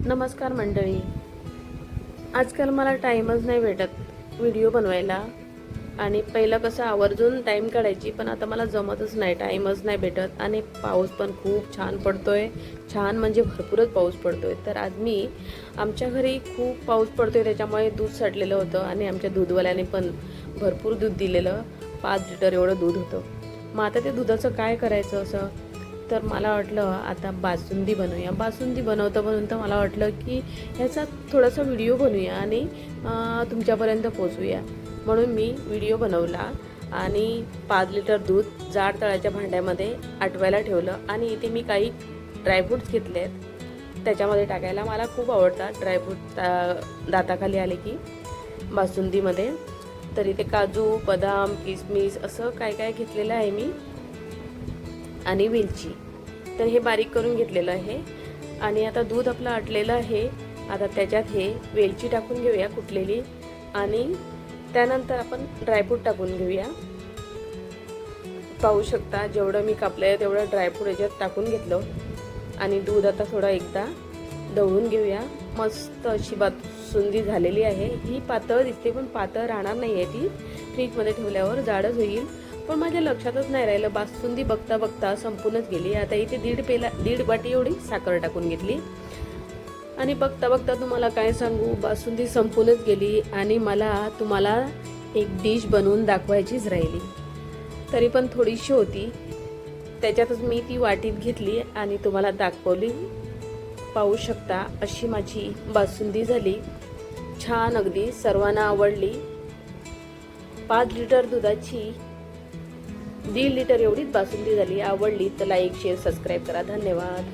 नमस्कार मंडळी. आजकाल मला टाईमच नाही भेटत व्हिडिओ बनवायला. आणि पहिलं कसं आवर्जून टाईम काढायची, पण आता मला जमतच नाही, टाईमच नाही भेटत. आणि पाऊस पण खूप छान पडतोय, छान म्हणजे भरपूरच पाऊस पडतोय. तर आज मी आमच्या घरी खूप पाऊस पडतोय, त्याच्यामुळे दूध साठलेलं होतं आणि आमच्या दूधवाल्याने पण भरपूर दूध दिलेलं. 5 लिटर एवढं दूध होतं. मग आता ते दुधाचं काय करायचं असं, तर मला वाटलं आता बासुंदी बनवूया. बासुंदी बनवता बनवता मला वाटलं की ह्याचा थोडासा व्हिडिओ बनवूया आणि तुमच्यापर्यंत पोचवूया. म्हणून मी व्हिडिओ बनवला आणि 5 लिटर दूध जाड तळाच्या भांड्यामध्ये आटवायला ठेवलं. आणि इथे मी काही ड्रायफ्रूट्स घेतले आहेत त्याच्यामध्ये टाकायला. मला खूप आवडतात ड्रायफ्रूट दाताखाली आले की बासुंदीमध्ये. तर इथे काजू, बदाम, किसमिस असं काय काय घेतलेलं आहे मी, आणि वेलची. तर हे बारीक करून घेतलेलं आहे. आणि आता दूध आपलं आटलेलं आहे. आता त्याच्यात हे वेलची टाकून घेऊया कुटलेली, आणि त्यानंतर आपण ड्रायफ्रूट टाकून घेऊया. पाहू शकता जेवढं मी कापलं आहे तेवढं ड्रायफ्रूट याच्यात टाकून घेतलं. आणि दूध आता थोडं एकदा ढवळून घेऊया. मस्त अशी बासुंदी झालेली आहे. ही पातळ दिसते, पण पातळ राहणार नाही आहे ती. फ्रीजमध्ये ठेवल्यावर जाडच होईल. पण माझ्या लक्षातच नाही राहिलं, बासुंदी बघता बघता संपूनच गेली. आता इथे दीड वाटी एवढी साखर टाकून घेतली. आणि बघता बघता तुम्हाला काय सांगू, बासुंदी संपूनच गेली. आणि मला तुम्हाला एक डिश बनवून दाखवायचीच राहिली, तरी पण थोडीशी होती, त्याच्यातच मी ती वाटीत घेतली आणि तुम्हाला दाखवली. पाहू शकता अशी माझी बासुंदी झाली, छान, अगदी सर्वांना आवडली. 5 लिटर दुधाची 1.5 लिटर एवढीच बासुंदी झाली. आवडली तर लाईक, शेअर, सबस्क्राईब करा. धन्यवाद.